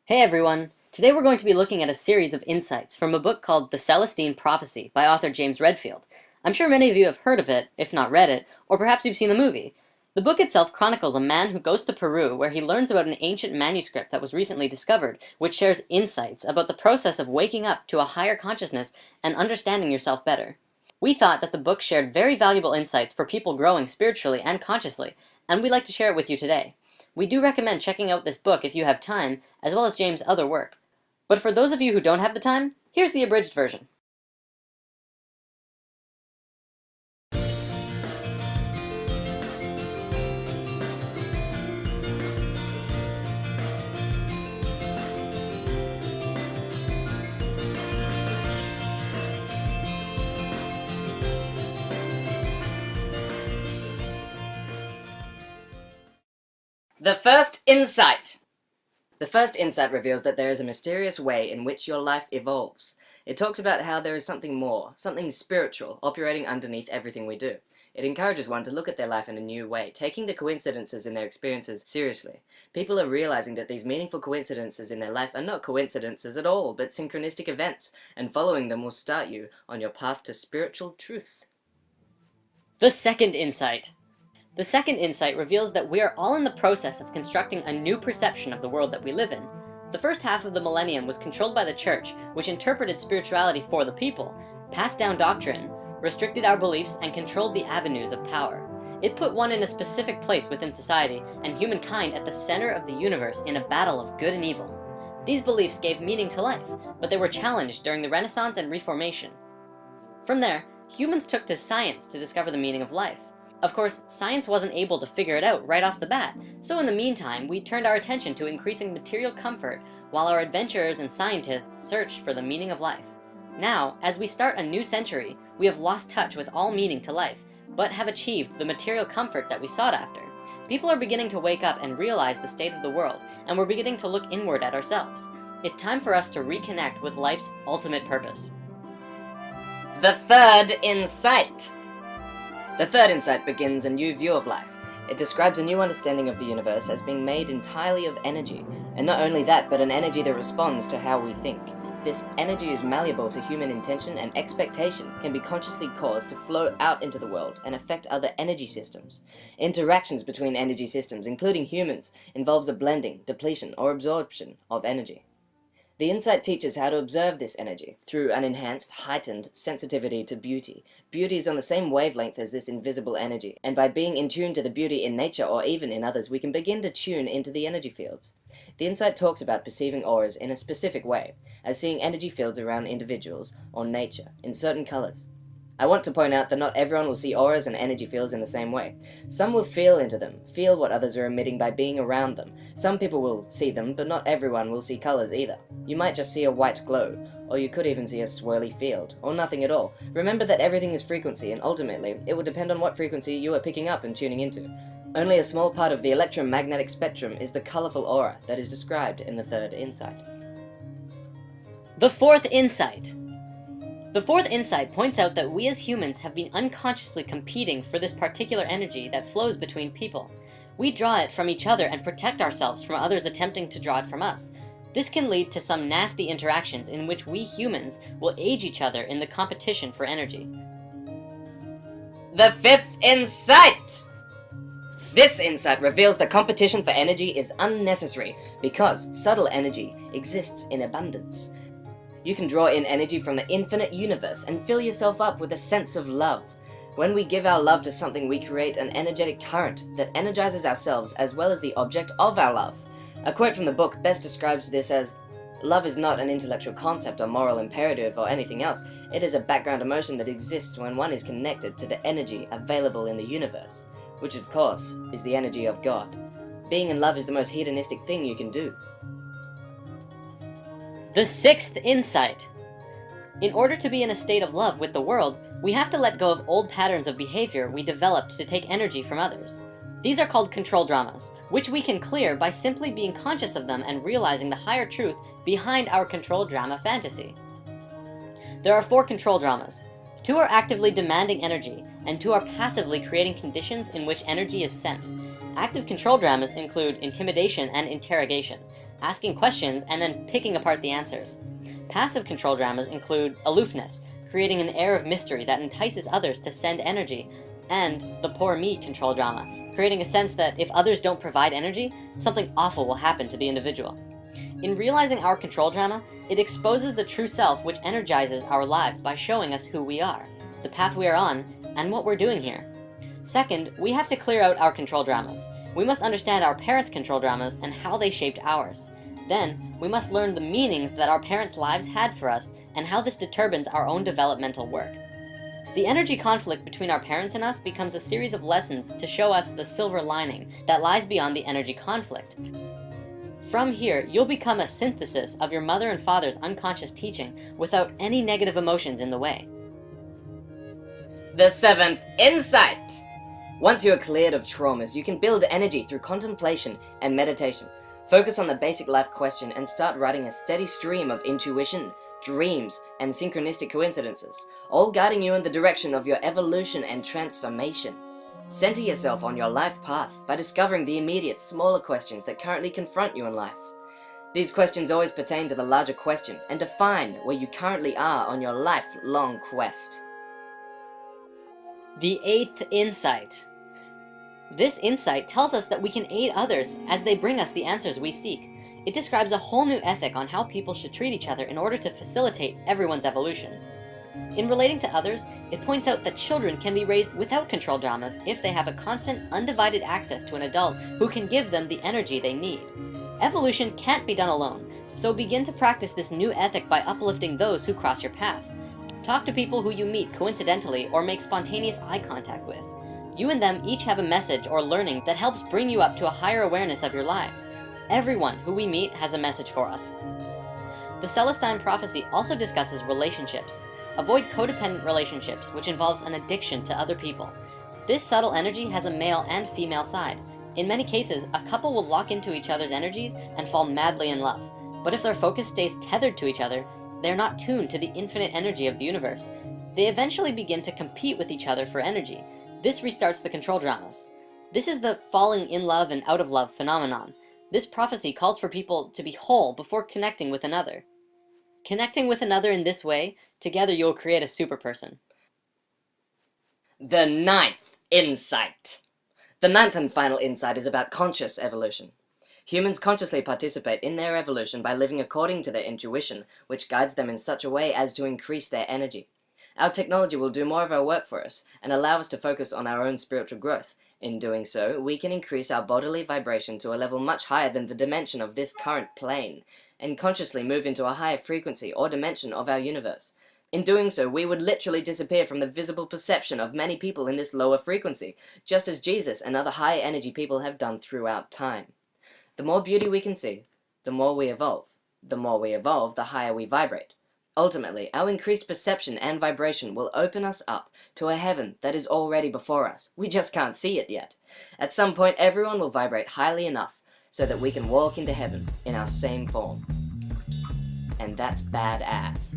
Hey everyone! Today we're going to be looking at a series of insights from a book called The Celestine Prophecy by author James Redfield. I'm sure many of you have heard of it, if not read it, or perhaps you've seen the movie. The book itself chronicles a man who goes to Peru where he learns about an ancient manuscript that was recently discovered, which shares insights about the process of waking up to a higher consciousness and understanding yourself better. We thought that the book shared very valuable insights for people growing spiritually and consciously, and we'd like to share it with you today. We do recommend checking out this book if you have time, as well as James' other work. But for those of you who don't have the time, here's the abridged version. The first insight! The first insight reveals that there is a mysterious way in which your life evolves. It talks about how there is something more, something spiritual, operating underneath everything we do. It encourages one to look at their life in a new way, taking the coincidences in their experiences seriously. People are realizing that these meaningful coincidences in their life are not coincidences at all, but synchronistic events, and following them will start you on your path to spiritual truth. The second insight. The second insight reveals that we are all in the process of constructing a new perception of the world that we live in. The first half of the millennium was controlled by the church, which interpreted spirituality for the people, passed down doctrine, restricted our beliefs, and controlled the avenues of power. It put one in a specific place within society, and humankind at the center of the universe in a battle of good and evil. These beliefs gave meaning to life, but they were challenged during the Renaissance and Reformation. From there, humans took to science to discover the meaning of life. Of course, science wasn't able to figure it out right off the bat, so in the meantime, we turned our attention to increasing material comfort while our adventurers and scientists searched for the meaning of life. Now, as we start a new century, we have lost touch with all meaning to life, but have achieved the material comfort that we sought after. People are beginning to wake up and realize the state of the world, and we're beginning to look inward at ourselves. It's time for us to reconnect with life's ultimate purpose. The third insight! The third insight begins a new view of life. It describes a new understanding of the universe as being made entirely of energy, and not only that, but an energy that responds to how we think. This energy is malleable to human intention, and expectation can be consciously caused to flow out into the world and affect other energy systems. Interactions between energy systems, including humans, involves a blending, depletion, or absorption of energy. The insight teaches how to observe this energy through an enhanced, heightened sensitivity to beauty. Beauty is on the same wavelength as this invisible energy, and by being in tune to the beauty in nature or even in others, we can begin to tune into the energy fields. The insight talks about perceiving auras in a specific way, as seeing energy fields around individuals or nature in certain colors. I want to point out that not everyone will see auras and energy fields in the same way. Some will feel into them, feel what others are emitting by being around them. Some people will see them, but not everyone will see colors either. You might just see a white glow, or you could even see a swirly field, or nothing at all. Remember that everything is frequency, and ultimately, it will depend on what frequency you are picking up and tuning into. Only a small part of the electromagnetic spectrum is the colorful aura that is described in the third insight. The fourth insight. The fourth insight points out that we as humans have been unconsciously competing for this particular energy that flows between people. We draw it from each other and protect ourselves from others attempting to draw it from us. This can lead to some nasty interactions in which we humans will age each other in the competition for energy. The fifth insight! This insight reveals that competition for energy is unnecessary because subtle energy exists in abundance. You can draw in energy from the infinite universe and fill yourself up with a sense of love. When we give our love to something, we create an energetic current that energizes ourselves as well as the object of our love. A quote from the book best describes this as, "Love is not an intellectual concept or moral imperative or anything else. It is a background emotion that exists when one is connected to the energy available in the universe," which of course is the energy of God. Being in love is the most hedonistic thing you can do. The sixth insight. In order to be in a state of love with the world, we have to let go of old patterns of behavior we developed to take energy from others. These are called control dramas, which we can clear by simply being conscious of them and realizing the higher truth behind our control drama fantasy. There are 4 control dramas. 2 are actively demanding energy, and 2 are passively creating conditions in which energy is sent. Active control dramas include intimidation and interrogation. asking questions and then picking apart the answers. Passive control dramas include aloofness, creating an air of mystery that entices others to send energy, and the poor me control drama, creating a sense that if others don't provide energy, something awful will happen to the individual. In realizing our control drama, it exposes the true self which energizes our lives by showing us who we are, the path we are on, and what we're doing here. Second, we have to clear out our control dramas. We must understand our parents' control dramas and how they shaped ours. Then, we must learn the meanings that our parents' lives had for us and how this determines our own developmental work. The energy conflict between our parents and us becomes a series of lessons to show us the silver lining that lies beyond the energy conflict. From here, you'll become a synthesis of your mother and father's unconscious teaching without any negative emotions in the way. The seventh insight! Once you are cleared of traumas, you can build energy through contemplation and meditation. Focus on the basic life question and start writing a steady stream of intuition, dreams, and synchronistic coincidences, all guiding you in the direction of your evolution and transformation. Center yourself on your life path by discovering the immediate, smaller questions that currently confront you in life. These questions always pertain to the larger question and define where you currently are on your lifelong quest. The eighth insight. This insight tells us that we can aid others as they bring us the answers we seek. It describes a whole new ethic on how people should treat each other in order to facilitate everyone's evolution. In relating to others, it points out that children can be raised without control dramas if they have a constant, undivided access to an adult who can give them the energy they need. Evolution can't be done alone, so begin to practice this new ethic by uplifting those who cross your path. Talk to people who you meet coincidentally or make spontaneous eye contact with. You and them each have a message or learning that helps bring you up to a higher awareness of your lives. Everyone who we meet has a message for us. The Celestine Prophecy also discusses relationships. Avoid codependent relationships, which involves an addiction to other people. This subtle energy has a male and female side. In many cases, a couple will lock into each other's energies and fall madly in love. But if their focus stays tethered to each other, they're not tuned to the infinite energy of the universe. They eventually begin to compete with each other for energy. This restarts the control dramas. This is the falling in love and out of love phenomenon. This prophecy calls for people to be whole before connecting with another. Connecting with another in this way, together you will create a super person. The ninth insight. The ninth and final insight is about conscious evolution. Humans consciously participate in their evolution by living according to their intuition, which guides them in such a way as to increase their energy. Our technology will do more of our work for us and allow us to focus on our own spiritual growth. In doing so, we can increase our bodily vibration to a level much higher than the dimension of this current plane, and consciously move into a higher frequency or dimension of our universe. In doing so, we would literally disappear from the visible perception of many people in this lower frequency, just as Jesus and other high energy people have done throughout time. The more beauty we can see, the more we evolve. The more we evolve, the higher we vibrate. Ultimately, our increased perception and vibration will open us up to a heaven that is already before us. We just can't see it yet. At some point, everyone will vibrate highly enough so that we can walk into heaven in our same form. And that's badass.